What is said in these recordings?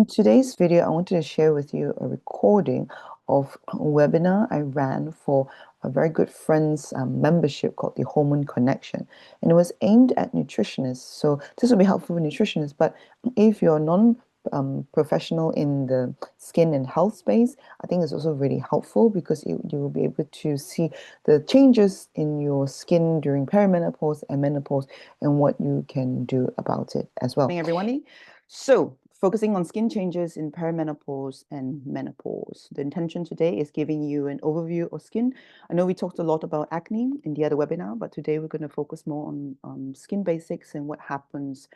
In today's video, I wanted to share with you a recording of a webinar I ran for a very good friend's membership called the Hormone Connection. And it was aimed at nutritionists. So this will be helpful for nutritionists, but if you're non professional in the skin and health space, I think it's also really helpful because you will be able to see the changes in your skin during perimenopause and menopause and what you can do about it as well. Morning, everyone. So, focusing on skin changes in perimenopause and menopause. The intention today is giving you an overview of skin. I know we talked a lot about acne in the other webinar, but today we're going to focus more on skin basics and what happens,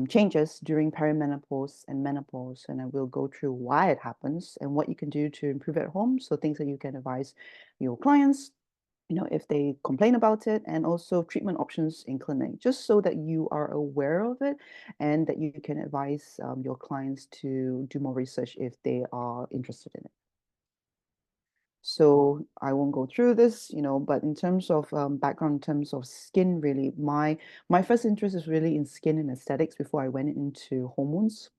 changes during perimenopause and menopause. And I will go through why it happens and what you can do to improve at home. So things that you can advise your clients, if they complain about it, and also treatment options in clinic, just so that you are aware of it and that you can advise your clients to do more research if they are interested in it. So I won't go through this, but in terms of background, in terms of skin, really, my first interest is really in skin and aesthetics before I went into hormones.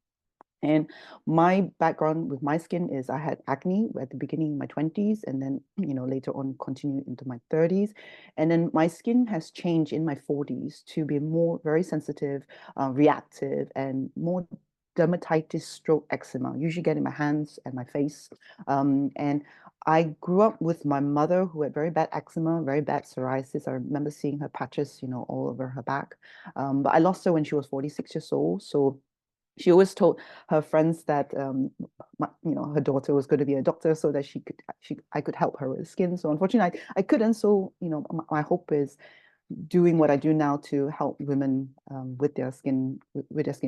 And my background with my skin is I had acne at the beginning of my 20s and then, later on continued into my 30s. And then my skin has changed in my 40s to be more very sensitive, reactive, and more dermatitis stroke eczema, usually get in my hands and my face. And I grew up with my mother who had very bad eczema, very bad psoriasis. I remember seeing her patches, all over her back. But I lost her when she was 46 years old. So she always told her friends that her daughter was going to be a doctor so that I could help her with skin. So unfortunately, I couldn't. So my hope is doing what I do now to help women with their skin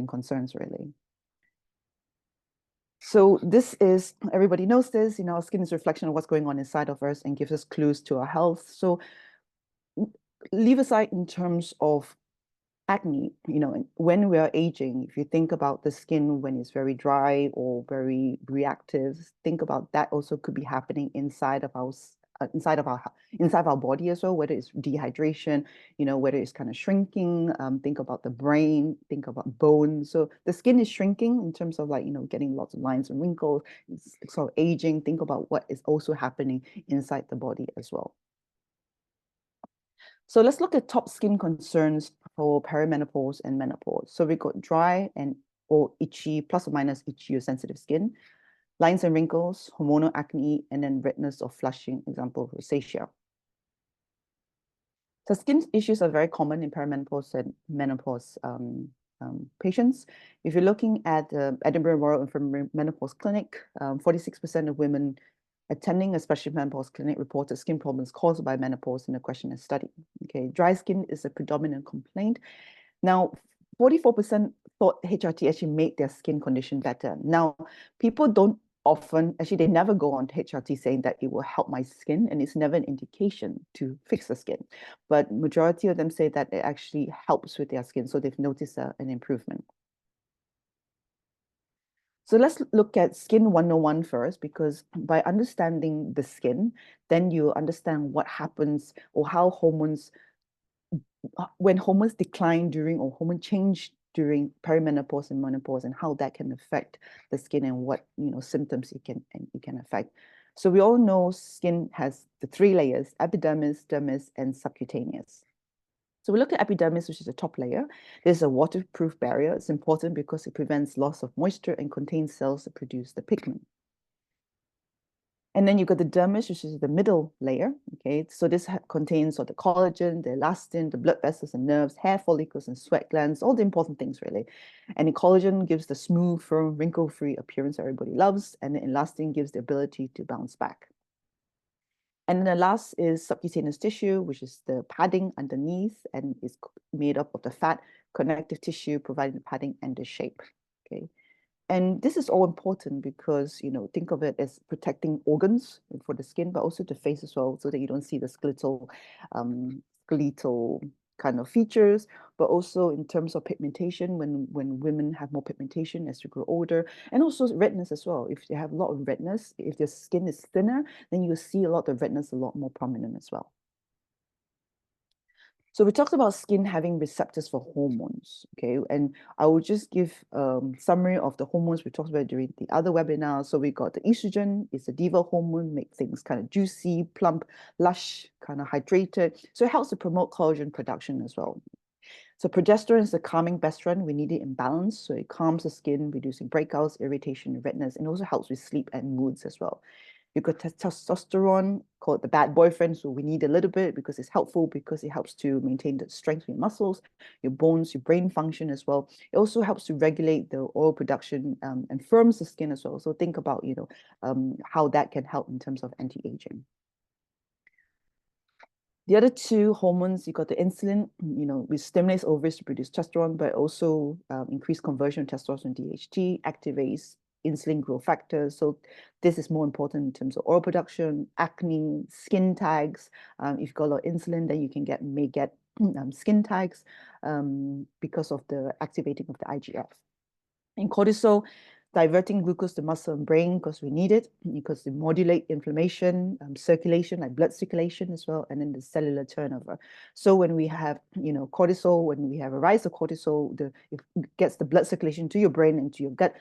concerns, really. So this is, everybody knows this, our skin is a reflection of what's going on inside of us and gives us clues to our health. So leave aside in terms of acne, when we are aging, if you think about the skin when it's very dry or very reactive, think about that also could be happening inside of our body as well, whether it's dehydration, whether it's kind of shrinking. Think about the brain, think about bone. So the skin is shrinking in terms of getting lots of lines and wrinkles. It's sort of aging. Think about what is also happening inside the body as well. So let's look at top skin concerns for perimenopause and menopause. So we've got dry or itchy, plus or minus itchy or sensitive skin, lines and wrinkles, hormonal acne, and then redness or flushing, example, rosacea. So skin issues are very common in perimenopause and menopause patients. If you're looking at the Edinburgh Royal Infirmary Menopause Clinic, 46% of women attending a specialty menopause clinic reported skin problems caused by menopause in a questionnaire study. Okay, dry skin is a predominant complaint. Now, 44% thought HRT actually made their skin condition better. Now, people don't often, actually, they never go on to HRT saying that it will help my skin, and it's never an indication to fix the skin. But majority of them say that it actually helps with their skin, so they've noticed an improvement. So let's look at skin 101 first, because by understanding the skin, then you understand what happens or how hormones, when hormones decline during or hormone change during perimenopause and menopause, and how that can affect the skin and what symptoms it can affect. So we all know skin has the three layers: epidermis, dermis, and subcutaneous. So we look at epidermis, which is the top layer. This is a waterproof barrier. It's important because it prevents loss of moisture and contains cells that produce the pigment. And then you've got the dermis, which is the middle layer. Okay, so this contains the collagen, the elastin, the blood vessels and nerves, hair follicles and sweat glands, all the important things really. And the collagen gives the smooth, firm, wrinkle-free appearance everybody loves, and the elastin gives the ability to bounce back. And then the last is subcutaneous tissue, which is the padding underneath and is made up of the fat, connective tissue, providing the padding and the shape. Okay. And this is all important because, think of it as protecting organs for the skin, but also the face as well, so that you don't see the skeletal kind of features, but also in terms of pigmentation, when women have more pigmentation as you grow older, and also redness as well. If they have a lot of redness, if their skin is thinner, then you see a lot of redness a lot more prominent as well. So we talked about skin having receptors for hormones, okay? And I will just give summary of the hormones we talked about during the other webinar. So we got the estrogen, it's a diva hormone, make things kind of juicy, plump, lush, kind of hydrated. So it helps to promote collagen production as well. So progesterone is a calming best friend. We need it in balance. So it calms the skin, reducing breakouts, irritation, redness, and also helps with sleep and moods as well. You've got testosterone, called the bad boyfriend. So we need a little bit because it's helpful, because it helps to maintain the strength of your muscles, your bones, your brain function as well. It also helps to regulate the oil production and firms the skin as well. So think about, how that can help in terms of anti-aging. The other two hormones, you got the insulin, which stimulates ovaries to produce testosterone, but also increase conversion of testosterone DHT, activates insulin growth factors. So this is more important in terms of oil production, acne, skin tags. If you've got a lot of insulin, then you may get skin tags because of the activating of the IGF. And cortisol, diverting glucose to muscle and brain because we need it, because they modulate inflammation, circulation, like blood circulation as well, and then the cellular turnover. So when we have, cortisol, when we have a rise of cortisol, it gets the blood circulation to your brain and to your gut,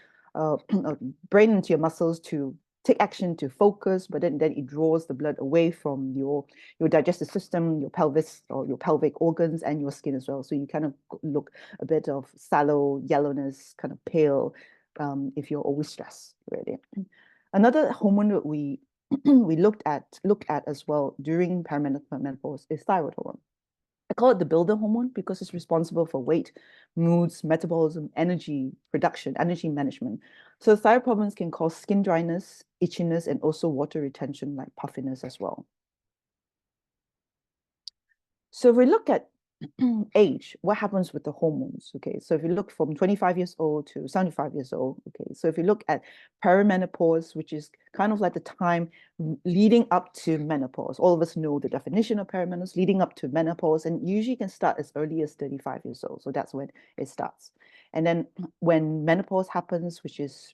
brain into your muscles to take action to focus, but then it draws the blood away from your digestive system, your pelvis or your pelvic organs, and your skin as well. So you kind of look a bit of sallow, yellowness, kind of pale, if you're always stressed, really. Another hormone that we we look at as well during perimenopause is thyroid hormone. I call it the builder hormone because it's responsible for weight, moods, metabolism, energy production, energy management. So thyroid problems can cause skin dryness, itchiness, and also water retention like puffiness as well. So if we look at age, what happens with the hormones? Okay, so if you look from 25 years old to 75 years old, okay, so if you look at perimenopause, which is kind of like the time leading up to menopause, all of us know the definition of perimenopause, leading up to menopause, and usually can start as early as 35 years old. So that's when it starts. And then when menopause happens, which is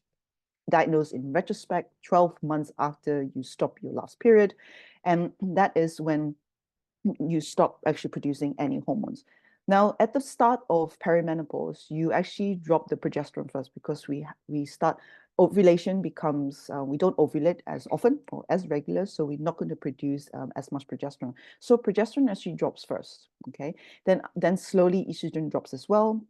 diagnosed in retrospect 12 months after you stop your last period, and that is when you stop actually producing any hormones. Now, at the start of perimenopause, you actually drop the progesterone first because we start ovulation becomes we don't ovulate as often or as regular, so we're not going to produce as much progesterone. So progesterone actually drops first. Okay, then slowly estrogen drops as well.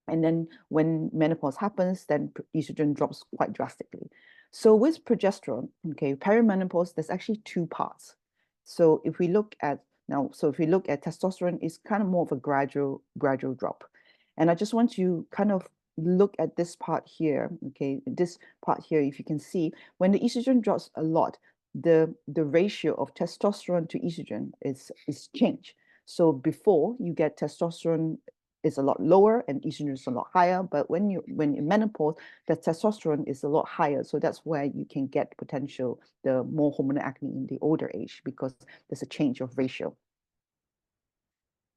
And then when menopause happens, then estrogen drops quite drastically. So with progesterone, okay, perimenopause, there's actually two parts. So if we look at testosterone, it's kind of more of a gradual drop. And I just want you kind of look at this part here, okay, this part here, if you can see, when the estrogen drops a lot, the ratio of testosterone to estrogen is changed. So before you get testosterone is a lot lower and estrogen is a lot higher. But when in menopause, the testosterone is a lot higher. So that's where you can get the more hormonal acne in the older age because there's a change of ratio.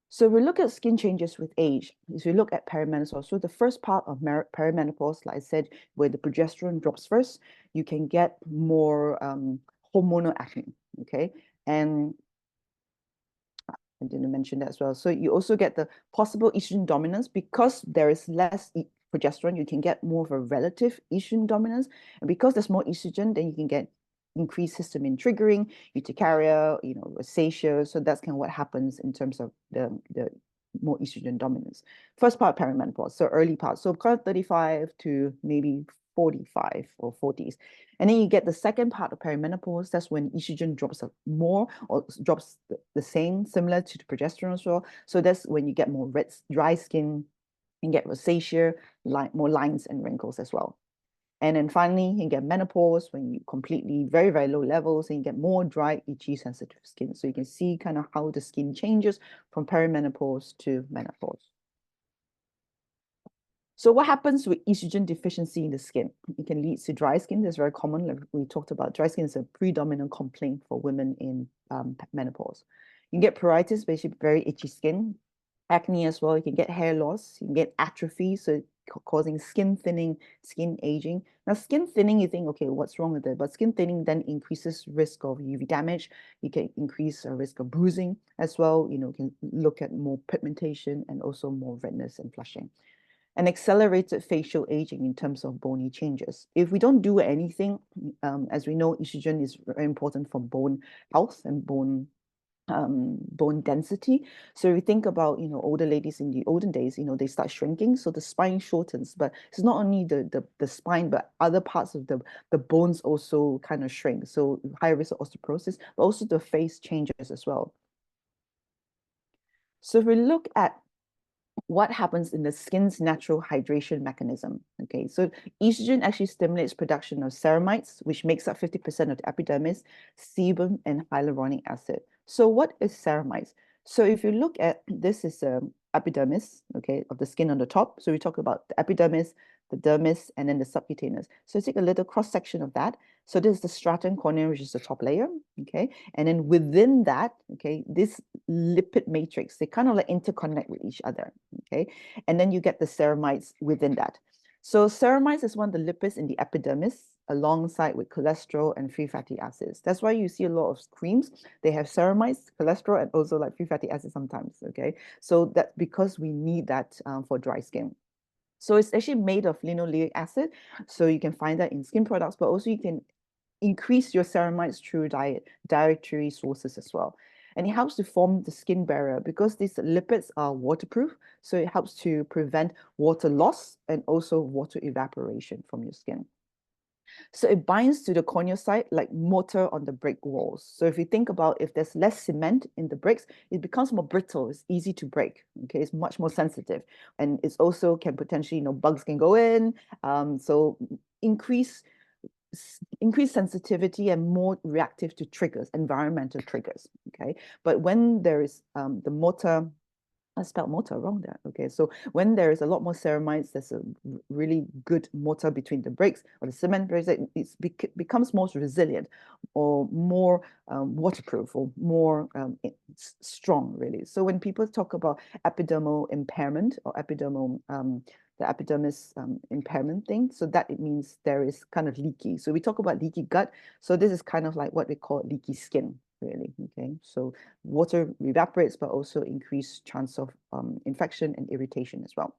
So we look at skin changes with age. If we look at perimenopause, so the first part of perimenopause, like I said, where the progesterone drops first, you can get more hormonal acne, okay? And I didn't mention that as well. So you also get the possible estrogen dominance because there is less progesterone, you can get more of a relative estrogen dominance. And because there's more estrogen, then you can get increased histamine triggering, urticaria, rosacea. So that's kind of what happens in terms of the more estrogen dominance. First part, perimenopause, so early part. So kind of 35 to maybe 45 or 40s. And then you get the second part of perimenopause. That's when estrogen drops more or drops the same, similar to the progesterone as well. So that's when you get more red, dry skin and get rosacea, more lines and wrinkles as well. And then finally, you get menopause when you completely very, very low levels and you get more dry, itchy, sensitive skin. So you can see kind of how the skin changes from perimenopause to menopause. So what happens with estrogen deficiency in the skin? It can lead to dry skin. That's very common. Like we talked about, dry skin is a predominant complaint for women in menopause. You can get pruritus, basically very itchy skin, acne as well. You can get hair loss. You can get atrophy. So causing skin thinning, skin aging. Now, skin thinning, you think, okay, what's wrong with it? But skin thinning then increases risk of UV damage. You can increase a risk of bruising as well. You can look at more pigmentation and also more redness and flushing. And accelerated facial aging in terms of bony changes. If we don't do anything, as we know, estrogen is very important for bone health and bone density. So if we think about, older ladies in the olden days, they start shrinking, so the spine shortens. But it's not only the spine, but other parts of the bones also kind of shrink. So higher risk of osteoporosis, but also the face changes as well. So if we look at what happens in the skin's natural hydration mechanism. Okay, so estrogen actually stimulates production of ceramides, which makes up 50% of the epidermis, sebum, and hyaluronic acid. So what is ceramides? So if you look at, this is epidermis, okay, of the skin on the top. So we talk about the epidermis, the dermis, and then the subcutaneous. So take a little cross section of that. So this is the stratum corneum, which is the top layer, okay? And then within that, okay, this lipid matrix, they kind of like interconnect with each other, okay? And then you get the ceramides within that. So ceramides is one of the lipids in the epidermis alongside with cholesterol and free fatty acids. That's why you see a lot of creams. They have ceramides, cholesterol, and also like free fatty acids sometimes, okay? So that's because we need that for dry skin. So it's actually made of linoleic acid. So you can find that in skin products, but also you can increase your ceramides through dietary sources as well. And it helps to form the skin barrier because these lipids are waterproof. So it helps to prevent water loss and also water evaporation from your skin. So it binds to the corneal site like mortar on the brick walls. So if you think about, if there's less cement in the bricks, it becomes more brittle. It's easy to break. Okay, it's much more sensitive, and it's also can potentially, bugs can go in. So increase sensitivity and more reactive to triggers, environmental triggers. Okay, but when there is the mortar, I spelled mortar wrong there. Okay, so when there is a lot more ceramides, there's a really good mortar between the bricks or the cement bricks, it becomes more resilient or more waterproof or more strong, really. So when people talk about epidermal impairment or the epidermis impairment thing, so that it means there is kind of leaky. So we talk about leaky gut. So this is kind of like what we call leaky skin, really. Okay, so water evaporates, but also increased chance of infection and irritation as well.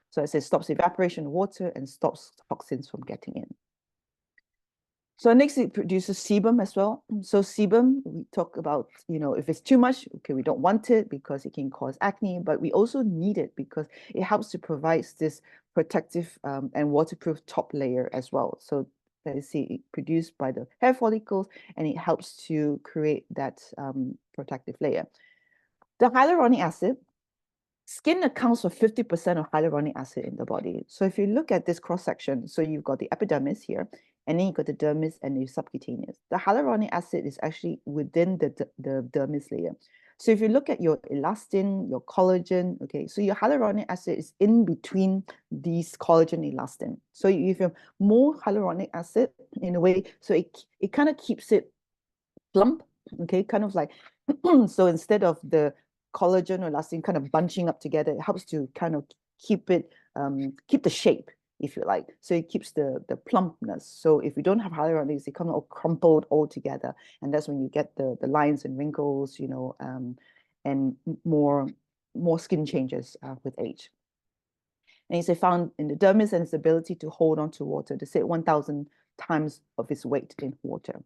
So it says stops evaporation of water and stops toxins from getting in. So next, it produces sebum as well. So sebum, we talk about, if it's too much, okay, we don't want it because it can cause acne, but we also need it because it helps to provide this protective and waterproof top layer as well. So that is produced by the hair follicles, and it helps to create that protective layer. The hyaluronic acid, skin accounts for 50% of hyaluronic acid in the body. So if you look at this cross section, so you've got the epidermis here, and then you've got the dermis and the subcutaneous. The hyaluronic acid is actually within the dermis layer. So if you look at your elastin, your collagen, okay, so your hyaluronic acid is in between these collagen and elastin. So if you have more hyaluronic acid in a way, so it kind of keeps it plump, okay, kind of like, so instead of the collagen or elastin kind of bunching up together, it helps to kind of keep it, keep the shape, if you like. So it keeps the plumpness. So if you don't have hyaluronic, they come all crumpled all together, and that's when you get the lines and wrinkles, and more skin changes with age. And it's found in the dermis and its ability to hold on to water. They say 1,000 times of its weight in water.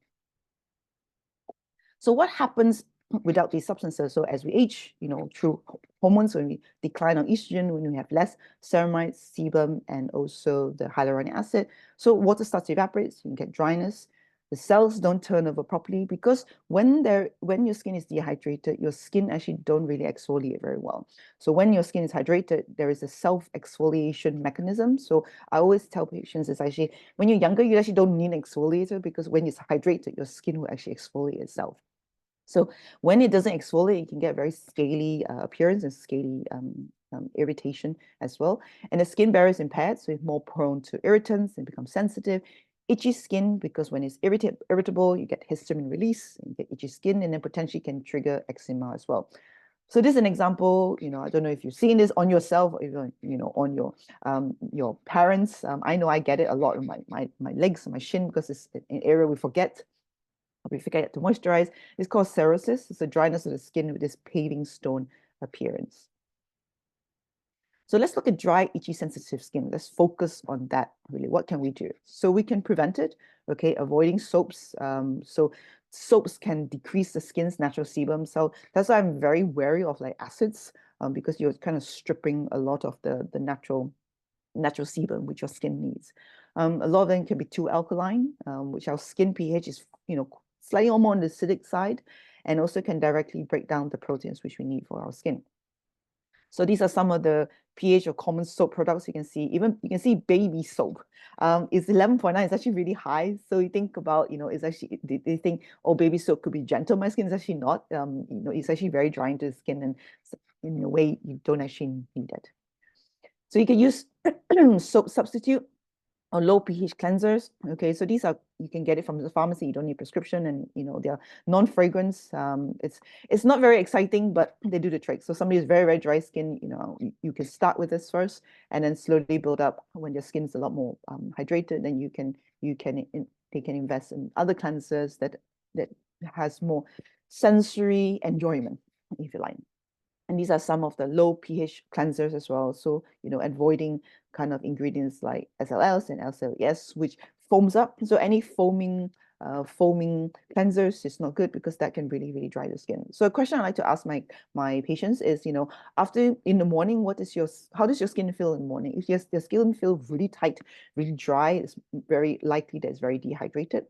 So what happens without these substances? So as we age, through hormones, when we decline on estrogen, when we have less ceramides, sebum, and also the hyaluronic acid, so water starts to evaporate, so you can get dryness. The cells don't turn over properly because when your skin is dehydrated, your skin actually don't really exfoliate very well. So when your skin is hydrated, there is a self-exfoliation mechanism. So I always tell patients is actually, when you're younger, you actually don't need an exfoliator because when it's hydrated, your skin will actually exfoliate itself. So when it doesn't exfoliate, it can get very scaly appearance and scaly irritation as well. And the skin barrier is impaired, so it's more prone to irritants and becomes sensitive. Itchy skin, because when it's irritable, you get histamine release, and you get itchy skin, and then potentially can trigger eczema as well. So this is an example, I don't know if you've seen this on yourself or even, on your parents. I know I get it a lot on my legs and my shin because it's an area we forget. We forget to moisturize. It's called xerosis. It's a dryness of the skin with this paving stone appearance. So let's look at dry, itchy, sensitive skin. Let's focus on that really. What can we do? So we can prevent it, okay, avoiding soaps. So soaps can decrease the skin's natural sebum. So that's why I'm very wary of like acids, because you're kind of stripping a lot of the natural sebum which your skin needs. A lot of them can be too alkaline, which our skin pH is, slightly more on the acidic side, and also can directly break down the proteins which we need for our skin. So these are some of the pH of common soap products. You can see, even you can see baby soap. It's 11.9. It's actually really high. So you think about, it's actually, they think, oh, baby soap could be gentle. My skin is actually not. It's actually very drying to the skin, and in a way, you don't actually need it. So you can use soap substitute or low pH cleansers. Okay, so these are, you can get it from the pharmacy. You don't need prescription, and they're non-fragrance. It's not very exciting, but they do the trick. So somebody who's very, very dry skin, you can start with this first, and then slowly build up. When your skin's a lot more hydrated, then they can invest in other cleansers that has more sensory enjoyment, if you like. And these are some of the low pH cleansers as well. So, avoiding kind of ingredients like SLS and LCLS, which foams up. So any foaming cleansers is not good because that can really, really dry the skin. So a question I like to ask my patients is, after in the morning, how does your skin feel in the morning? If your skin feels really tight, really dry, it's very likely that it's very dehydrated.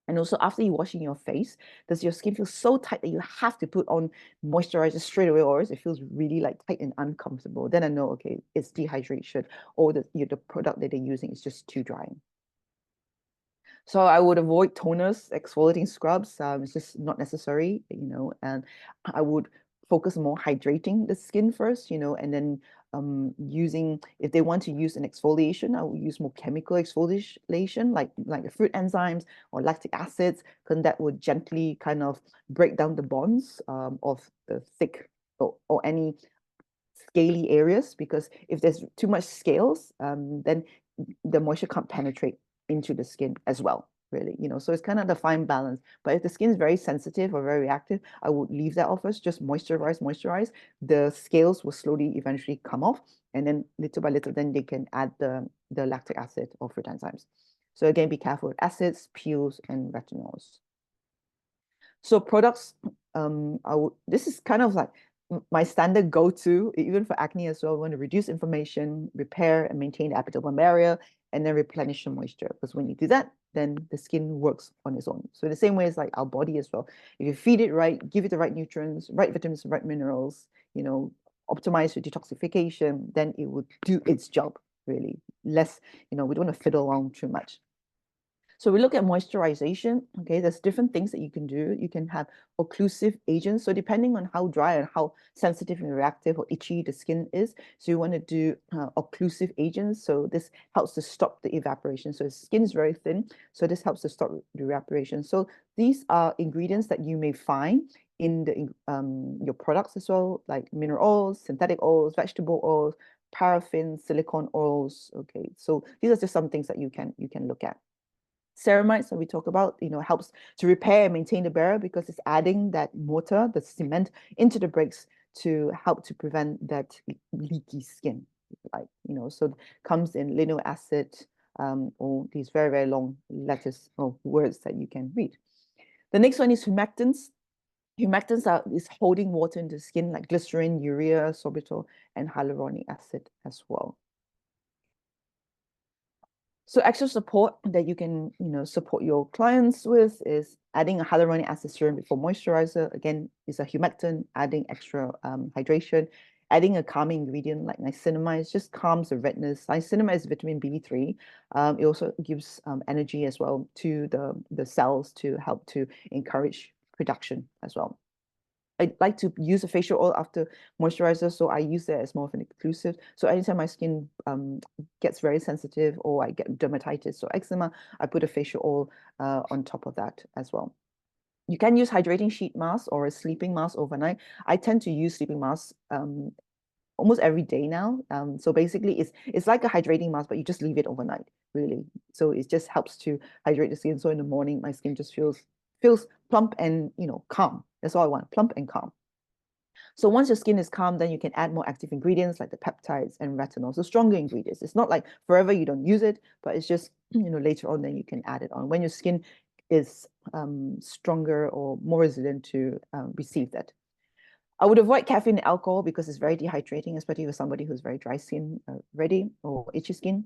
And also, after you washing your face, does your skin feel so tight that you have to put on moisturizer straight away, or it feels really like tight and uncomfortable? Then I know, okay, it's dehydration, or the product that they're using is just too dry. So I would avoid toners, exfoliating scrubs. It's just not necessary, and I would focus more hydrating the skin first, and then using, if they want to use an exfoliation, I will use more chemical exfoliation, like the fruit enzymes or lactic acids, because that would gently kind of break down the bonds of the thick or any scaly areas, because if there's too much scales, then the moisture can't penetrate into the skin as well, really, so it's kind of the fine balance. But if the skin is very sensitive or very reactive, I would leave that off first. Just moisturize. The scales will slowly eventually come off, and then little by little, then they can add the lactic acid or fruit enzymes. So again, be careful with acids, peels, and retinoids. So products, this is kind of like my standard go-to, even for acne as well. We want to reduce inflammation, repair and maintain the epidermal barrier, and then replenish the moisture. Because when you do that, then the skin works on its own. So the same way as like our body as well. If you feed it right, give it the right nutrients, right vitamins, right minerals, optimize your detoxification, then it would do its job really. Less, we don't want to fiddle around too much. So we look at moisturization. Okay, there's different things that you can do. You can have occlusive agents. So depending on how dry and how sensitive and reactive or itchy the skin is, so you want to do occlusive agents. So this helps to stop the evaporation. So the skin is very thin, so this helps to stop the evaporation. So these are ingredients that you may find in your products as well, like mineral oils, synthetic oils, vegetable oils, paraffin, silicone oils. Okay, so these are just some things that you can look at. Ceramides that we talk about, helps to repair and maintain the barrier because it's adding that mortar, the cement, into the bricks to help to prevent that leaky skin, like, so comes in linoleic acid, or these very, very long letters or words that you can read. The next one is humectants. Humectants is holding water in the skin, like glycerin, urea, sorbitol, and hyaluronic acid as well. So extra support that you can, support your clients with is adding a hyaluronic acid serum before moisturizer. Again, is a humectant, adding extra hydration. Adding a calming ingredient like niacinamide just calms the redness. Niacinamide is vitamin B3. It also gives energy as well to the cells to help to encourage production as well. I like to use a facial oil after moisturizer, so I use that as more of an occlusive. So anytime my skin gets very sensitive or I get dermatitis or eczema, I put a facial oil on top of that as well. You can use hydrating sheet mask or a sleeping mask overnight. I tend to use sleeping masks almost every day now. So basically, it's like a hydrating mask, but you just leave it overnight, really. So it just helps to hydrate the skin. So in the morning, my skin just feels plump and calm. That's all I want, plump and calm. So once your skin is calm, then you can add more active ingredients like the peptides and retinol. So stronger ingredients. It's not like forever you don't use it, but it's just later on then you can add it on when your skin is stronger or more resilient to receive that. I would avoid caffeine and alcohol because it's very dehydrating, especially with somebody who's very dry skin already or itchy skin.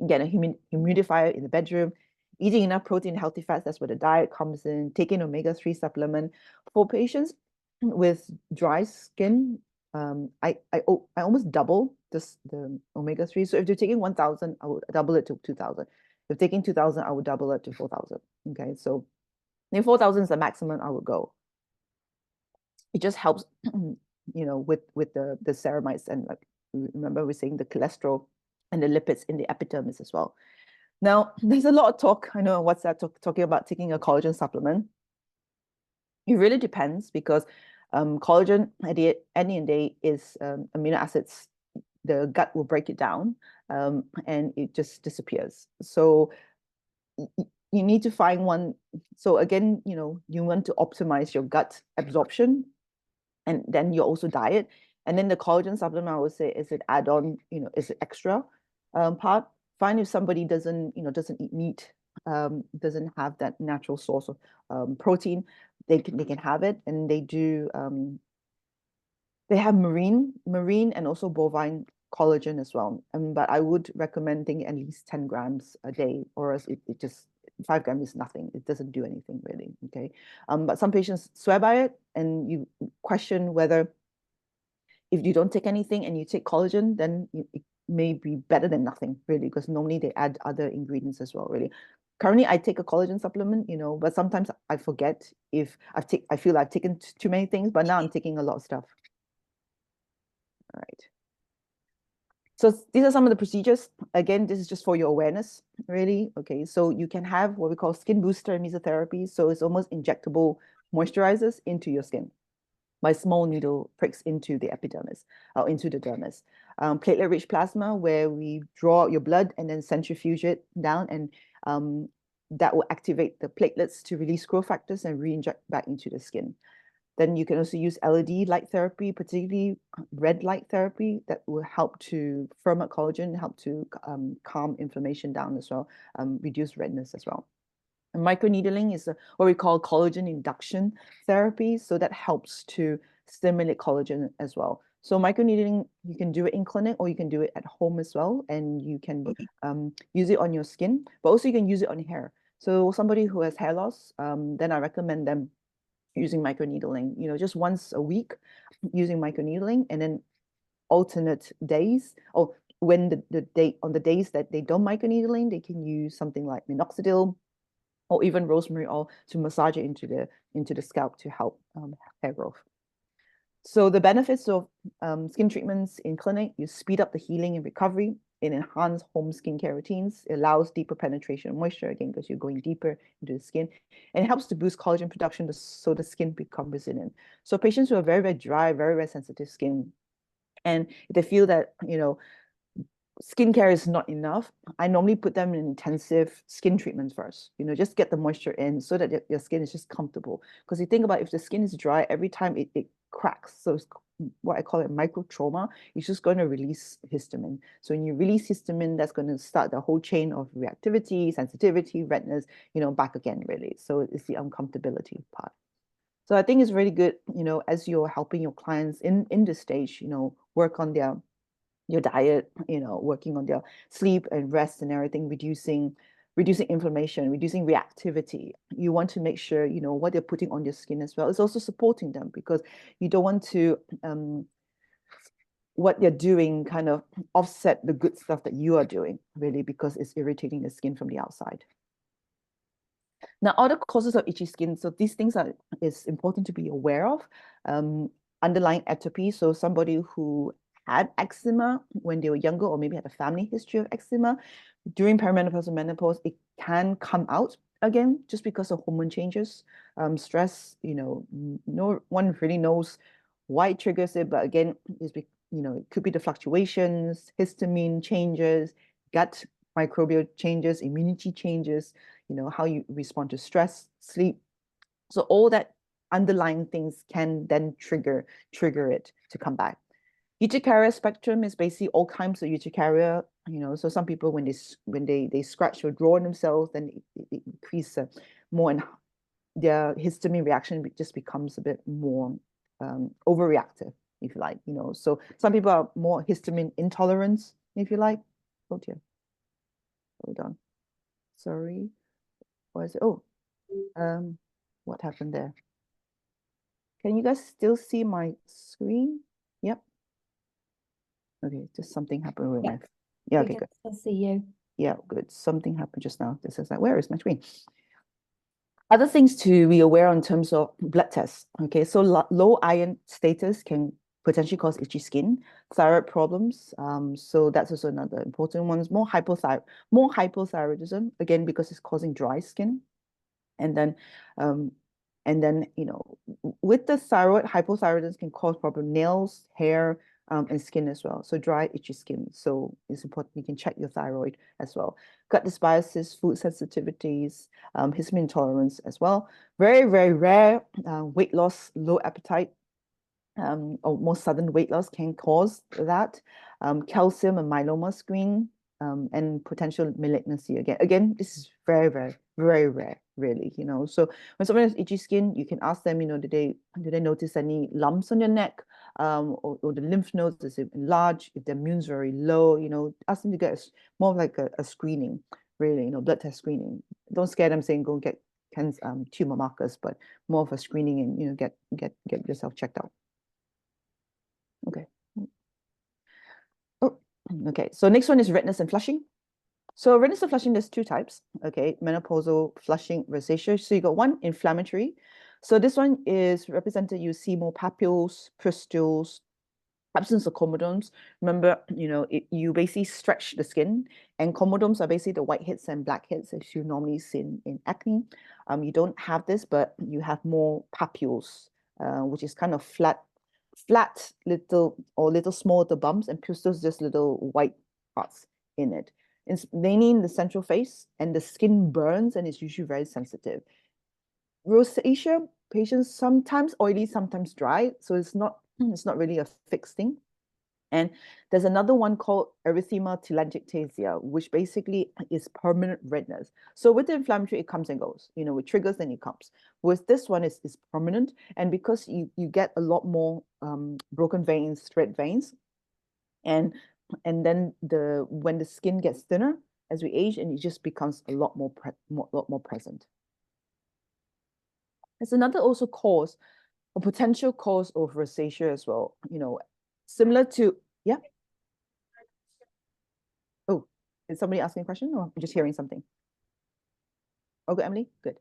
Get a humidifier in the bedroom, eating enough protein and healthy fats. That's where the diet comes in. Taking omega-3 supplement. For patients with dry skin, I almost double the omega-3. So if they're taking 1,000, I would double it to 2,000. If taking 2,000, I would double it to 4,000. Okay, so if 4,000 is the maximum, I would go. It just helps, with the ceramides and like remember we're saying the cholesterol and the lipids in the epidermis as well. Now, there's a lot of talk, I know on WhatsApp talking about taking a collagen supplement. It really depends because collagen at the end of the day is amino acids. The gut will break it down and it just disappears. So you need to find one. So again, you want to optimize your gut absorption and then you also diet. And then the collagen supplement, I would say, is it add-on, is it extra part. Fine if somebody doesn't eat meat, doesn't have that natural source of protein, they can have it. And they have marine and also bovine collagen as well. But I would recommend taking at least 10 grams a day, or else it just 5 grams is nothing. It doesn't do anything really. Okay. But some patients swear by it, and you question whether if you don't take anything and you take collagen, then it may be better than nothing, really, because normally they add other ingredients as well, really. Currently, I take a collagen supplement, but sometimes I forget if I feel I've taken too many things, but now I'm taking a lot of stuff. All right. So these are some of the procedures. Again, this is just for your awareness, really. Okay, so you can have what we call skin booster mesotherapy. So it's almost injectable moisturizers into your skin by small needle pricks into the epidermis or into the dermis. Platelet-rich plasma, where we draw out your blood and then centrifuge it down, and that will activate the platelets to release growth factors and re-inject back into the skin. Then you can also use LED light therapy, particularly red light therapy, that will help to firm up collagen, help to calm inflammation down as well, reduce redness as well. And microneedling is what we call collagen induction therapy. So that helps to stimulate collagen as well. So microneedling, you can do it in clinic or you can do it at home as well. And you can use it on your skin, but also you can use it on hair. So somebody who has hair loss, then I recommend them using microneedling, just once a week using microneedling, and then alternate days, or when on the days that they don't microneedling, they can use something like minoxidil or even rosemary oil to massage it into the scalp to help hair growth. So the benefits of skin treatments in clinic: you speed up the healing and recovery. It enhances home skincare routines. It allows deeper penetration of moisture, again, because you're going deeper into the skin. And it helps to boost collagen production so the skin becomes resilient. So patients who are very, very dry, very, very sensitive skin, and they feel that, skincare is not enough, I normally put them in intensive skin treatments first, just get the moisture in so that your skin is just comfortable. Because you think about, if the skin is dry, every time it cracks, so it's what I call it micro trauma, it's just going to release histamine. So when you release histamine, that's going to start the whole chain of reactivity, sensitivity, redness, back again, really. So it's the uncomfortability part. So I think it's really good, as you're helping your clients in this stage, work on your diet, working on their sleep and rest and everything, reducing inflammation, reducing reactivity. You want to make sure, what they're putting on their skin as well is also supporting them, because you don't want to, what they're doing kind of offset the good stuff that you are doing, really, because it's irritating the skin from the outside. Now, other causes of itchy skin. So these things is important to be aware of. Underlying atopy. So somebody who had eczema when they were younger, or maybe had a family history of eczema, during perimenopause and menopause, it can come out again, just because of hormone changes, stress, no one really knows why it triggers it, but again, it could be the fluctuations, histamine changes, gut microbial changes, immunity changes, how you respond to stress, sleep. So all that underlying things can then trigger it to come back. Urticaria spectrum is basically all kinds of urticaria. So some people when they scratch or draw on themselves, then it increases more, and their histamine reaction just becomes a bit more overreactive, if you like. So some people are more histamine intolerant, if you like. Oh dear, hold on. Sorry, what is it? Oh, what happened there? Can you guys still see my screen? Yep. Okay, just something happened with my. Yeah, We okay, can good. still see you. Yeah, good. Something happened just now. This is like, where is my screen? Other things to be aware in terms of blood tests. Okay, so low iron status can potentially cause itchy skin, thyroid problems. So that's also another important one. More hypothyroidism, again, because it's causing dry skin. And then, um, with the thyroid, hypothyroidism can cause problem nails, hair, and skin as well. So dry, itchy skin. So it's important you can check your thyroid as well. Gut dysbiosis, food sensitivities, histamine intolerance as well. Very, very rare weight loss, low appetite, or more sudden weight loss can cause that. Calcium and myeloma screen, and potential malignancy again. Again, this is very, very, very rare, really. So when someone has itchy skin, you can ask them, do they notice any lumps on your neck, or the lymph nodes is enlarged, if their immune's very low, ask them to get more of like a screening, really, blood test screening. Don't scare them saying go get tumor markers, but more of a screening and get yourself checked out. Okay. Oh, okay. So next one is redness and flushing. So redness and flushing, there's two types. Okay, menopausal flushing rosacea. So you got one inflammatory. So this one is represented. You see more papules, pustules, absence of comedones. Remember, you basically stretch the skin, and comedones are basically the whiteheads and blackheads as you normally see in acne. You don't have this, but you have more papules, which is kind of flat little small the bumps, and pustules just little white parts in it. It's mainly in the central face, and the skin burns, and it's usually very sensitive. Rosacea patients sometimes oily, sometimes dry, so it's not really a fixed thing. And there's another one called erythema telangiectasia, which basically is permanent redness. So with the inflammatory, it comes and goes. It triggers, then it comes. With this one, is permanent. And because you get a lot more broken veins, thread veins, and then when the skin gets thinner as we age, and it just becomes a lot more present. There's another also cause, a potential cause of rosacea as well. Similar to, yeah. Oh, is somebody asking a question, or I'm just hearing something? Okay, Emily, good.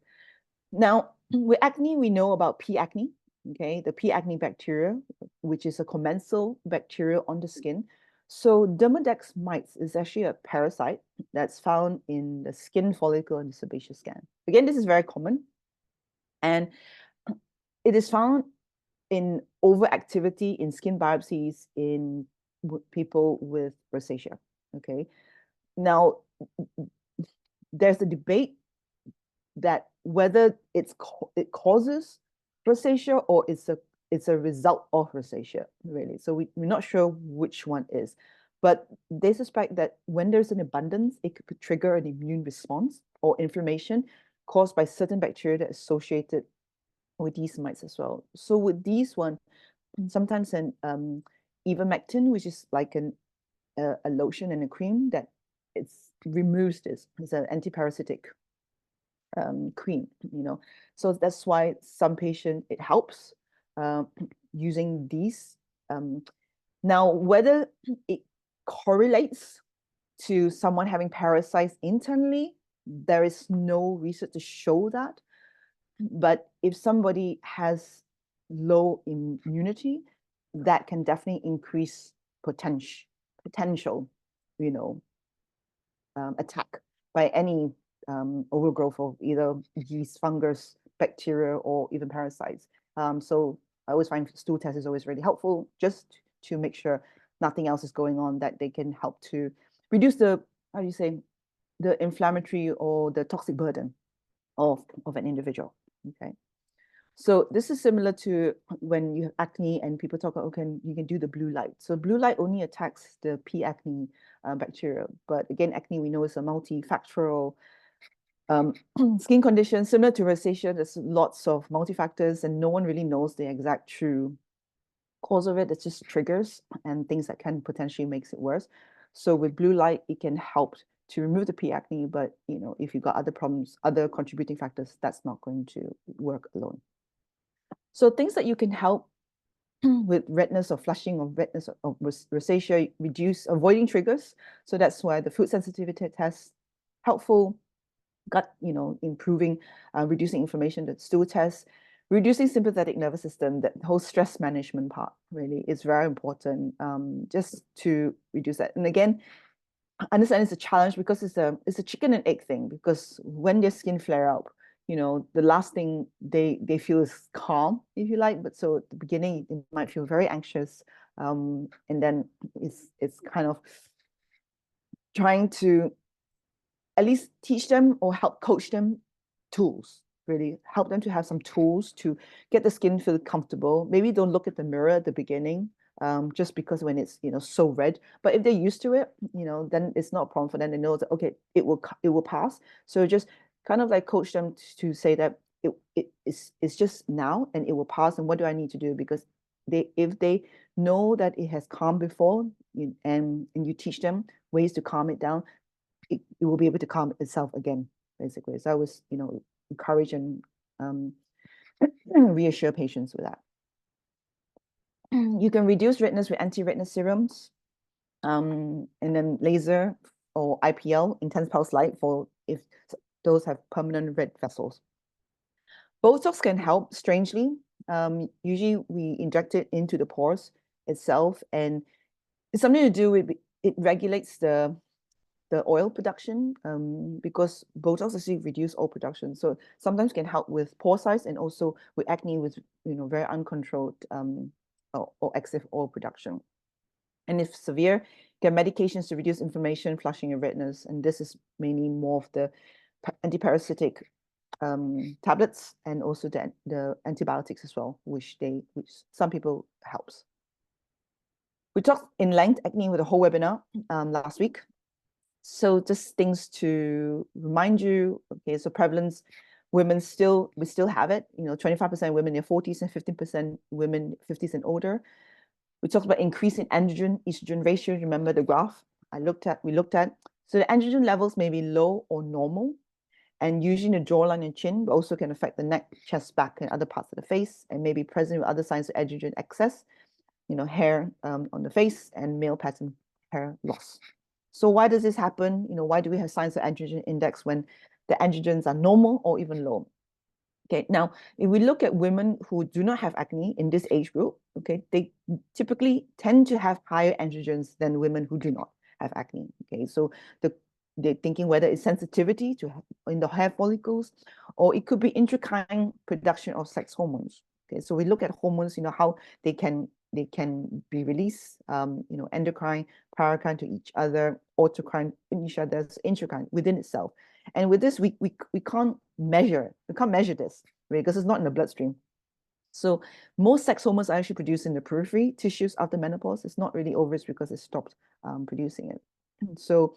Now, with acne, we know about P. acne, okay, the P. acne bacteria, which is a commensal bacteria on the skin. So Demodex mites is actually a parasite that's found in the skin follicle and the sebaceous gland. Again, this is very common, and it is found in overactivity in skin biopsies in people with rosacea. Okay, now there's a debate that whether it causes rosacea or it's a result of rosacea, really. So we're not sure which one is, but they suspect that when there's an abundance, it could trigger an immune response or inflammation caused by certain bacteria that are associated with these mites as well. So with these one, sometimes an ivermectin, which is like a lotion and a cream that removes this. It's an antiparasitic cream, So that's why some patient it helps using these. Now, whether it correlates to someone having parasites internally, there is no research to show that. But if somebody has low immunity, that can definitely increase potential, attack by any overgrowth of either yeast, fungus, bacteria, or even parasites. So I always find stool test is always really helpful, just to make sure nothing else is going on, that they can help to reduce the, how do you say, the inflammatory or the toxic burden of an individual. Okay. So this is similar to when you have acne and people talk about, okay, you can do the blue light. So blue light only attacks the P. acne bacteria. But again, acne, we know, is a multifactorial skin condition similar to rosacea. There's lots of multifactors and no one really knows the exact true cause of it. It's just triggers and things that can potentially makes it worse. So with blue light, it can help to remove the P. acne, but if you've got other problems, other contributing factors, that's not going to work alone. So things that you can help with redness or flushing or redness or rosacea, reduce avoiding triggers. So that's why the food sensitivity test helpful, gut, improving, reducing inflammation, the stool test, reducing sympathetic nervous system, that whole stress management part really is very important, just to reduce that. And again, I understand it's a challenge because it's a chicken and egg thing, because when their skin flare up, the last thing they feel is calm, if you like. But so at the beginning, they might feel very anxious, and then it's kind of trying to at least teach them or help coach them tools, really help them to have some tools to get the skin feel comfortable. Maybe don't look at the mirror at the beginning, just because when it's so red. But if they're used to it, then it's not a problem for them. They know that okay, it will pass. So just kind of like coach them to say that it's just now and it will pass. And what do I need to do? Because if they know that it has calmed before, and you teach them ways to calm it down, it will be able to calm itself again, basically. So I was, encourage and reassure patients with that. You can reduce redness with anti-redness serums, and then laser or IPL, intense pulse light, for if those have permanent red vessels. Botox can help, strangely. Usually we inject it into the pores itself, and it's something to do with, it regulates the oil production, because Botox actually reduce oil production. So sometimes can help with pore size and also with acne with very uncontrolled or excessive oil production. And if severe, get medications to reduce inflammation, flushing, and redness. And this is mainly more of the antiparasitic tablets, and also the antibiotics as well, which some people helps. We talked in length acne with a whole webinar last week. So just things to remind you. Okay, so prevalence, we still have it. 25% women in their 40s and 15% women 50s and older. We talked about increasing androgen estrogen ratio. Remember the graph we looked at. So the androgen levels may be low or normal, and usually the jawline and chin, but also can affect the neck, chest, back, and other parts of the face, and may be present with other signs of androgen excess. Hair on the face, and male pattern hair loss. So why does this happen? Why do we have signs of androgen index when the androgens are normal or even low? Okay, now if we look at women who do not have acne in this age group, okay, they typically tend to have higher androgens than women who do not have acne. Okay, so they're thinking whether it's sensitivity in the hair follicles, or it could be intrauterine production of sex hormones. Okay, so we look at hormones, how they can be released, endocrine, paracrine to each other, autocrine in each other, intracrine within itself. And with this, we can't measure this, right? Because it's not in the bloodstream. So most sex hormones are actually produced in the periphery tissues after menopause. It's not really ovaries because it stopped producing it. So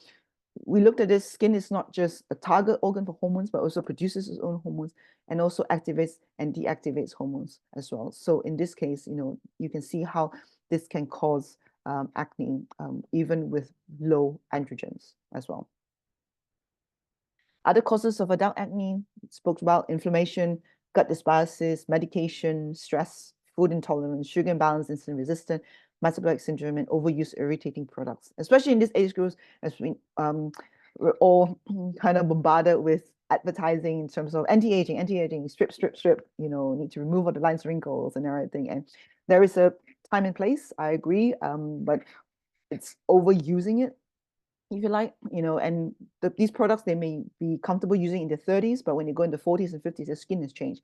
we looked at this. Skin is not just a target organ for hormones, but also produces its own hormones, and also activates and deactivates hormones as well. So in this case, you can see how this can cause acne, even with low androgens as well. Other causes of adult acne, spoke about inflammation, gut dysbiosis, medication, stress, food intolerance, sugar imbalance, insulin resistant, metabolic syndrome, and overuse irritating products. Especially in this age group, as we're all kind of bombarded with advertising in terms of anti-aging, strip, need to remove all the lines, wrinkles, and everything. And there is a time and place, I agree, but it's overusing it if you like, and these products, they may be comfortable using in their 30s, but when you go in the 40s and 50s, their skin has changed.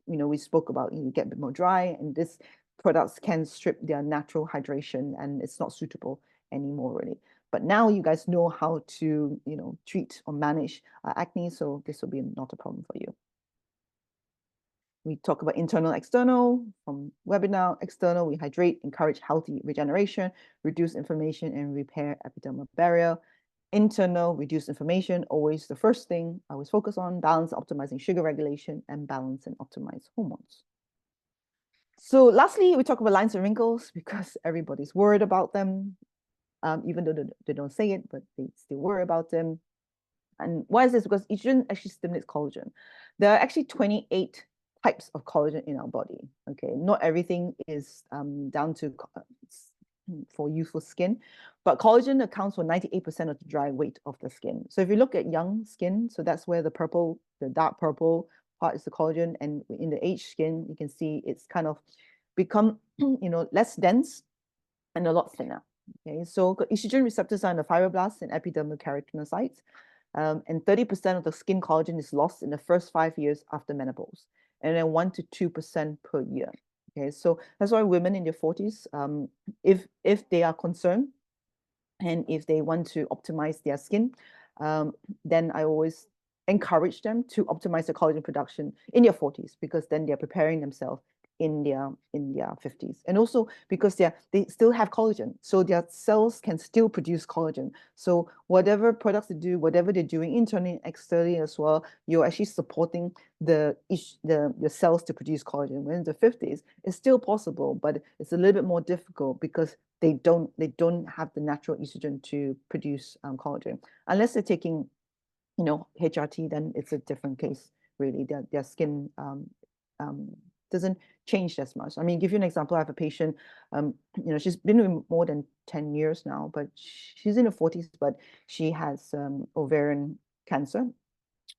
We spoke about, you get a bit more dry, and this products can strip their natural hydration, and it's not suitable anymore, really. But now you guys know how to, treat or manage acne, so this will be not a problem for you. We talk about internal, external. From webinar, external, we hydrate, encourage healthy regeneration, reduce inflammation, and repair epidermal barrier. Internal, reduce inflammation, always the first thing I always focus on, balance, optimizing sugar regulation, and balance and optimize hormones. So lastly, we talk about lines and wrinkles because everybody's worried about them, even though they don't say it, but they still worry about them. And why is this? Because estrogen actually stimulates collagen. There are actually 28 types of collagen in our body. Okay, not everything is down to for useful skin, but collagen accounts for 98% of the dry weight of the skin. So if you look at young skin, so that's where the dark purple part is the collagen, and in the aged skin, you can see it's kind of become less dense and a lot thinner. Okay, so estrogen receptors are in the fibroblasts and epidermal keratinocytes. And 30% of the skin collagen is lost in the first 5 years after menopause, and then 1 to 2% per year. Okay, so that's why women in their 40s, if they are concerned and if they want to optimize their skin, then I always encourage them to optimize the collagen production in their 40s, because then they're preparing themselves in their 50s, and also because they still have collagen, so their cells can still produce collagen. So whatever products they do, whatever they're doing internally and externally as well, you're actually supporting the cells to produce collagen. When in the 50s, it's still possible, but it's a little bit more difficult because they don't have the natural estrogen to produce collagen, unless they're taking HRT. Then it's a different case, really. Their skin doesn't change as much. I mean, give you an example. I have a patient, she's been doing more than 10 years now, but she's in her 40s, but she has ovarian cancer.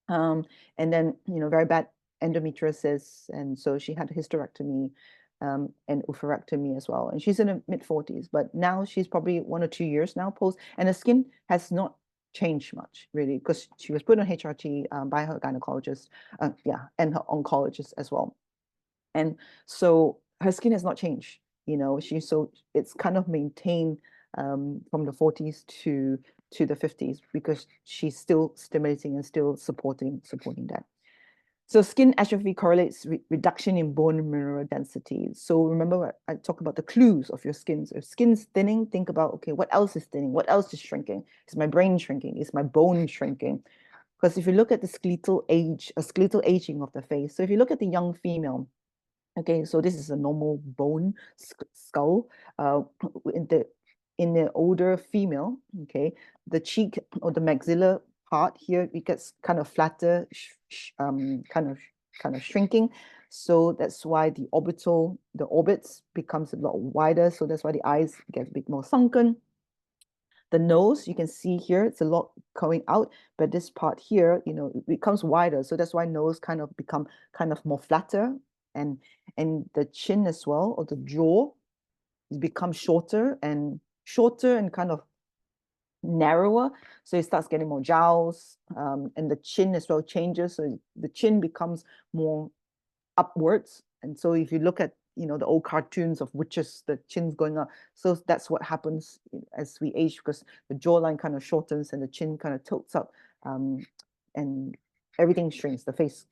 And then, very bad endometriosis. And so she had a hysterectomy and oophorectomy as well. And she's in her mid-40s, but now she's probably 1 or 2 years now post, and the skin has not changed much, really, because she was put on HRT by her gynecologist, and her oncologist as well. And so her skin has not changed, so it's kind of maintained from the 40s to the 50s, because she's still stimulating and still supporting that. So skin atrophy correlates reduction in bone mineral density. So remember, I talk about the clues of your skin. So if skin's thinning, think about, okay, what else is thinning? What else is shrinking? Is my brain shrinking? Is my bone shrinking? Because if you look at the skeletal aging of the face, so if you look at the young female, okay, so this is a normal bone skull. In the older female, okay, the cheek or the maxilla part here, it gets kind of flatter, kind of shrinking. So that's why the orbits becomes a lot wider. So that's why the eyes get a bit more sunken. The nose, you can see here, it's a lot going out, but this part here, it becomes wider. So that's why nose kind of become kind of more flatter, and the chin as well, or the jaw, becomes shorter and kind of narrower. So it starts getting more jowls, and the chin as well changes. So the chin becomes more upwards. And so if you look at the old cartoons of witches, the chin's going up. So that's what happens as we age, because the jawline kind of shortens and the chin kind of tilts up, and everything shrinks. The face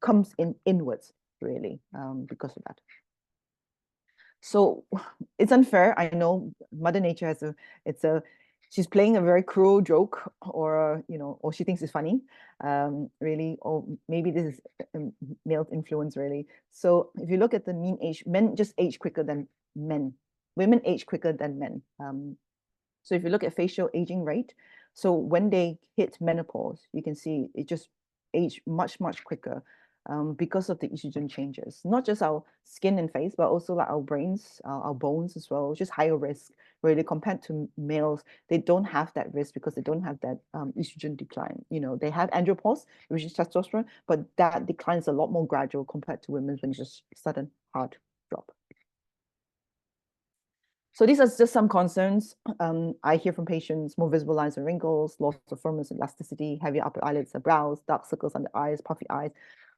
comes inwards, really, because of that. So it's unfair. I know Mother Nature she's playing a very cruel joke, or or she thinks it's funny, really, or maybe this is male influence, really. So if you look at the mean age, men just age quicker than men. Women age quicker than men. So if you look at facial aging rate, so when they hit menopause, you can see it just age much, much quicker, because of the estrogen changes. Not just our skin and face, but also like our brains, our bones as well, which is higher risk, really, compared to males. They don't have that risk because they don't have that estrogen decline. They have andropause, which is testosterone, but that decline is a lot more gradual compared to women when it's just sudden hard drop. So these are just some concerns. I hear from patients: more visible lines and wrinkles, loss of firmness and elasticity, heavier upper eyelids and brows, dark circles under eyes, puffy eyes,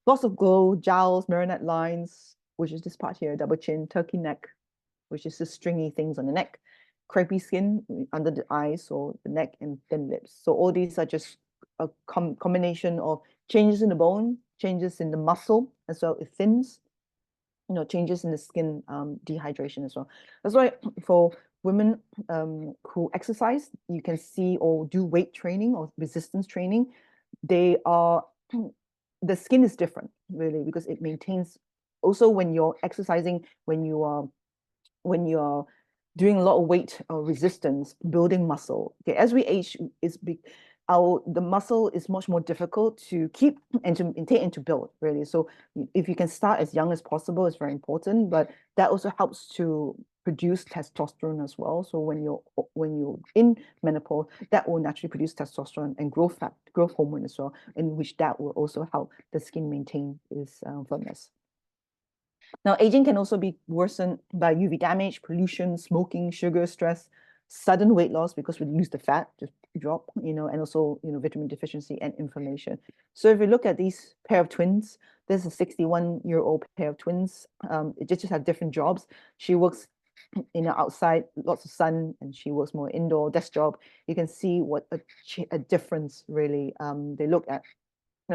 loss of glow, jowls, marionette lines, which is this part here, double chin, turkey neck, which is the stringy things on the neck, crepey skin under the eyes or the neck, and thin lips. So all these are just a combination of changes in the bone, changes in the muscle as well. It thins, changes in the skin, dehydration as well. That's why for women who exercise, you can see, or do weight training or resistance training, they are the skin is different really, because it maintains. Also, when you're exercising, when you're doing a lot of weight or resistance, building muscle. Okay, as we age, the muscle is much more difficult to keep and to maintain and to build, really. So if you can start as young as possible, it's very important. But that also helps to produce testosterone as well. So when you're in menopause, that will naturally produce testosterone and growth hormone as well, in which that will also help the skin maintain its firmness. Now, aging can also be worsened by UV damage, pollution, smoking, sugar, stress, sudden weight loss because we lose the fat, just drop, and also, vitamin deficiency and inflammation. So if you look at these pair of twins, there's a 61-year-old pair of twins. It just have different jobs. She works outside, lots of sun, and she works more indoor desk job. You can see what a difference really. They look at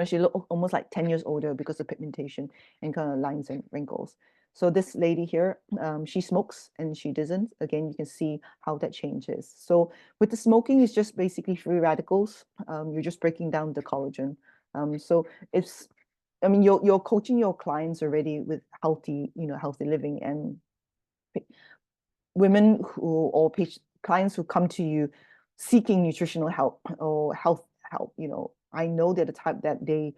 she looked almost like 10 years older because of pigmentation and kind of lines and wrinkles. So this lady here, she smokes and she doesn't. Again, you can see how that changes. So with the smoking, it's just basically free radicals. You're just breaking down the collagen. So it's, you're coaching your clients already with healthy living, and women or clients who come to you seeking nutritional help or health help, I know they're the type that they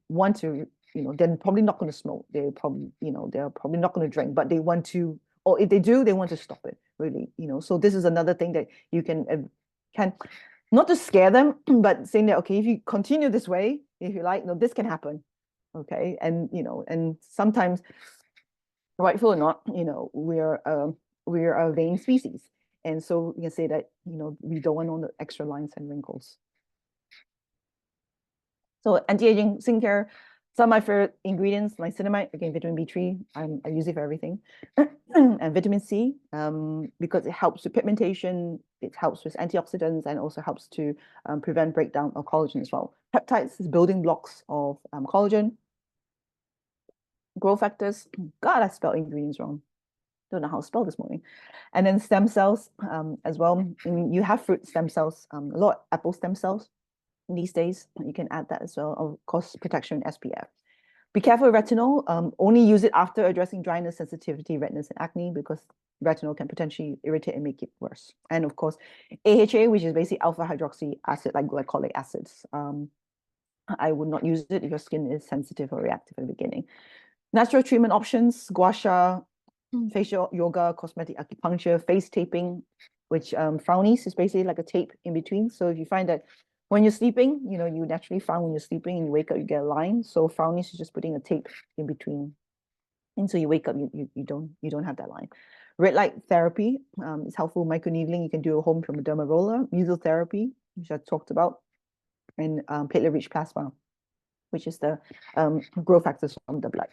want to, they're probably not going to smoke. They're probably not going to drink, but they want to, or if they do, they want to stop it, really. So this is another thing that you can not to scare them, but saying that, okay, if you continue this way, if you like, this can happen. Okay. And sometimes, rightful or not, we're a vain species. And so we can say that, we don't want all the extra lines and wrinkles. So anti-aging skincare, some of my favorite ingredients, niacinamide, again, vitamin B3, I use it for everything. And vitamin C, because it helps with pigmentation, it helps with antioxidants, and also helps to prevent breakdown of collagen as well. Peptides is building blocks of collagen. Growth factors, God, I spelled ingredients wrong. Don't know how to spell this morning. And then stem cells as well. You have fruit stem cells, a lot, apple stem cells these days. You can add that as well, of course, protection SPF. Be careful with retinol. Only use it after addressing dryness, sensitivity, redness, and acne, because retinol can potentially irritate and make it worse. And of course, AHA, which is basically alpha hydroxy acid, like glycolic acids. I would not use it if your skin is sensitive or reactive at the beginning. Natural treatment options: gua sha, facial yoga, cosmetic acupuncture, face taping, which frownies is basically like a tape in between. So if you find that when you're sleeping, you naturally frown when you're sleeping, and you wake up, you get a line. So frownies is just putting a tape in between, and so you wake up, you don't have that line. Red light therapy is helpful. Microneedling, you can do at home from a derma roller. Mesotherapy, which I talked about, and platelet-rich plasma, which is the growth factors from the blood.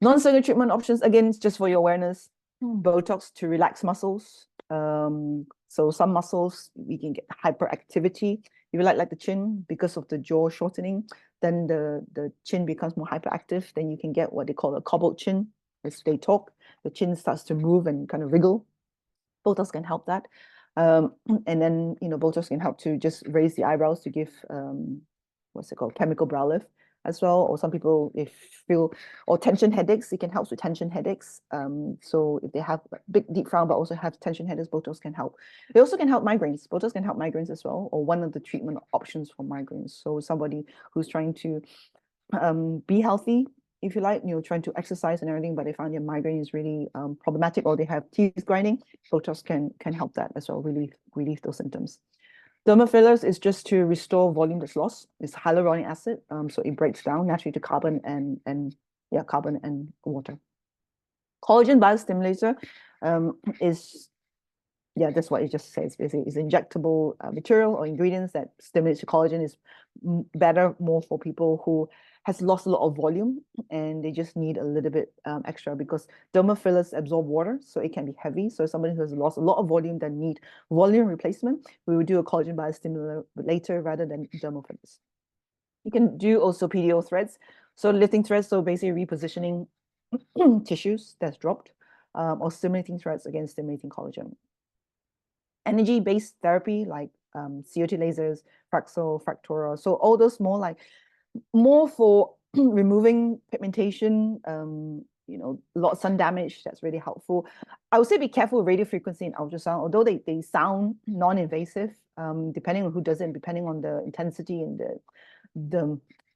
Non-surgical treatment options, again, it's just for your awareness. Botox to relax muscles. So some muscles, we can get hyperactivity. If you like the chin, because of the jaw shortening, then the chin becomes more hyperactive. Then you can get what they call a cobbled chin. As they talk, the chin starts to move and kind of wriggle. Botox can help that. And then, Botox can help to just raise the eyebrows to give, what's it called, chemical brow lift as well. Or some people, if feel, or tension headaches, it can help with tension headaches. So if they have big deep frown but also have tension headaches, Botox can help. It also can help migraines. Botox can help migraines as well, or one of the treatment options for migraines. So somebody who's trying to be healthy, if you like, trying to exercise and everything, but they found their migraine is really problematic, or they have teeth grinding, Botox can help that as well, relieve those symptoms. Derma fillers is just to restore volume that's lost. It's hyaluronic acid, so it breaks down naturally to carbon and water. Collagen biostimulator is, yeah, that's what it just says. Basically, it's injectable material or ingredients that stimulates the collagen. Is better more for people who has lost a lot of volume and they just need a little bit extra, because dermal fillers absorb water, so it can be heavy. So somebody who has lost a lot of volume that need volume replacement, we will do a collagen biostimulator later rather than dermal fillers. You can do also PDO threads, so lifting threads, so basically repositioning tissues that's dropped, or stimulating threads again, stimulating collagen. Energy-based therapy like COT lasers, Fraxel, Fractora. So all those more for removing pigmentation, a lot of sun damage. That's really helpful. I would say be careful with radio frequency and ultrasound, although they sound non-invasive, depending on who does it, depending on the intensity and the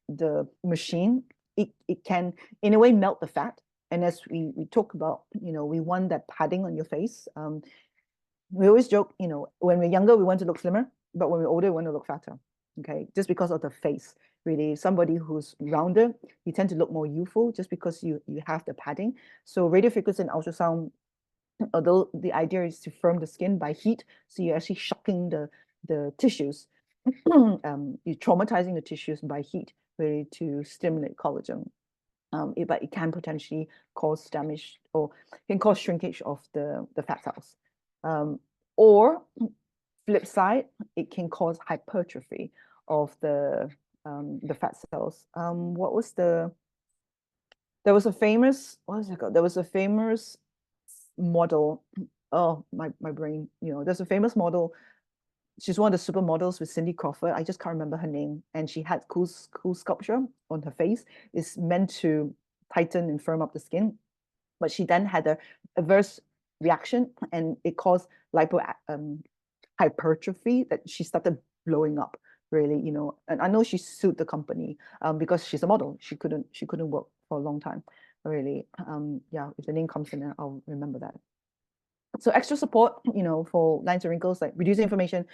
the machine, it can in a way melt the fat. And as we talk about, we want that padding on your face. We always joke, when we're younger, we want to look slimmer, but when we're older, we want to look fatter. Okay, just because of the face. Really, somebody who's rounder, you tend to look more youthful just because you have the padding. So radio frequency and ultrasound, although the idea is to firm the skin by heat, so you're actually shocking the tissues. You're traumatizing the tissues by heat, really, to stimulate collagen. But it can potentially cause damage or can cause shrinkage of the fat cells. Or flip side, it can cause hypertrophy of the fat cells. There was a famous, what is it called? There was a famous model. Oh, my brain, there's a famous model. She's one of the supermodels with Cindy Crawford. I just can't remember her name. And she had cool sculpture on her face. It's meant to tighten and firm up the skin. But she then had a adverse reaction, and it caused hypertrophy, that she started blowing up, really. And I know she sued the company because she's a model. She couldn't work for a long time, really. Yeah, if the name comes in, I'll remember that. So extra support, for lines and wrinkles, like reducing inflammation.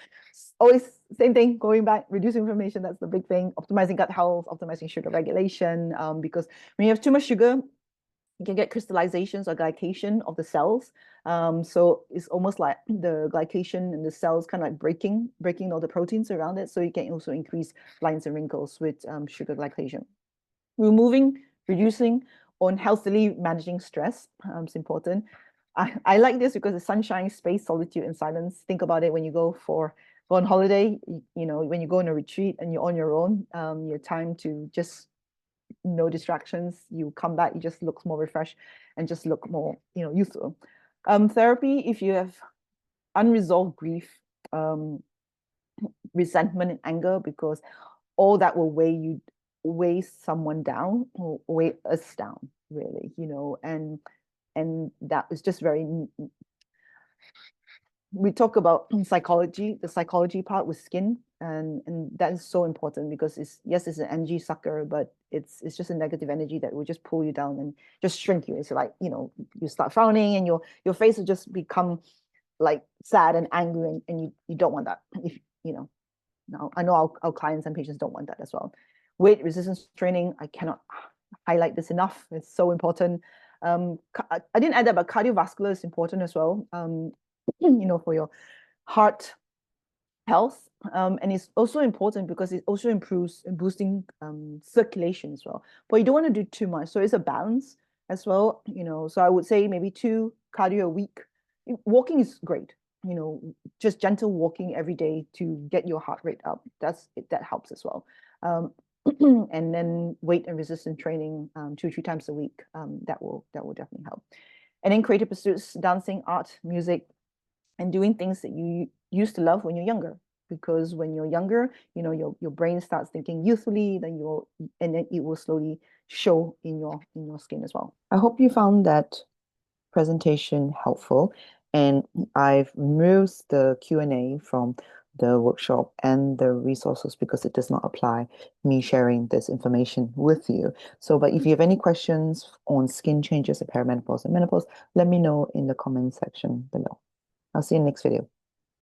Always same thing, going back, reducing inflammation, that's the big thing. Optimizing gut health, optimizing sugar regulation, because when you have too much sugar, you can get crystallizations or glycation of the cells. So it's almost like the glycation in the cells kind of like breaking all the proteins around it. So you can also increase lines and wrinkles with sugar glycation. Reducing, or healthily managing stress is important. I like this because it's sunshine, space, solitude, and silence. Think about it when you go on holiday, when you go on a retreat and you're on your own, your time to just no distractions. You come back, you just look more refreshed and just look more, youthful. Therapy, if you have unresolved grief, resentment and anger, because all that will weigh someone down, or weigh us down, really, and that is just very, we talk about psychology, the psychology part with skin, and that is so important, because it's an energy sucker, but it's just a negative energy that will just pull you down and just shrink you. It's like, you start frowning and your face will just become like sad and angry, and you don't want that. If now I know our clients and patients don't want that as well. Weight resistance training, I cannot highlight this enough. It's so important. I didn't add that, but cardiovascular is important as well. For your heart health. And it's also important because it also improves in boosting circulation as well. But you don't want to do too much. So it's a balance as well. So I would say maybe 2 cardio a week. Walking is great. Just gentle walking every day to get your heart rate up. That helps as well. And then weight and resistance training 2-3 times a week. That will definitely help. And then creative pursuits, dancing, art, music, and doing things that you used to love when you're younger. Because when you're younger, your brain starts thinking youthfully, and then it will slowly show in your skin as well. I hope you found that presentation helpful, and I've removed the Q&A from the workshop and the resources because it does not apply me sharing this information with you. So, but if you have any questions on skin changes of perimenopause and menopause, let me know in the comment section below. I'll see you in the next video.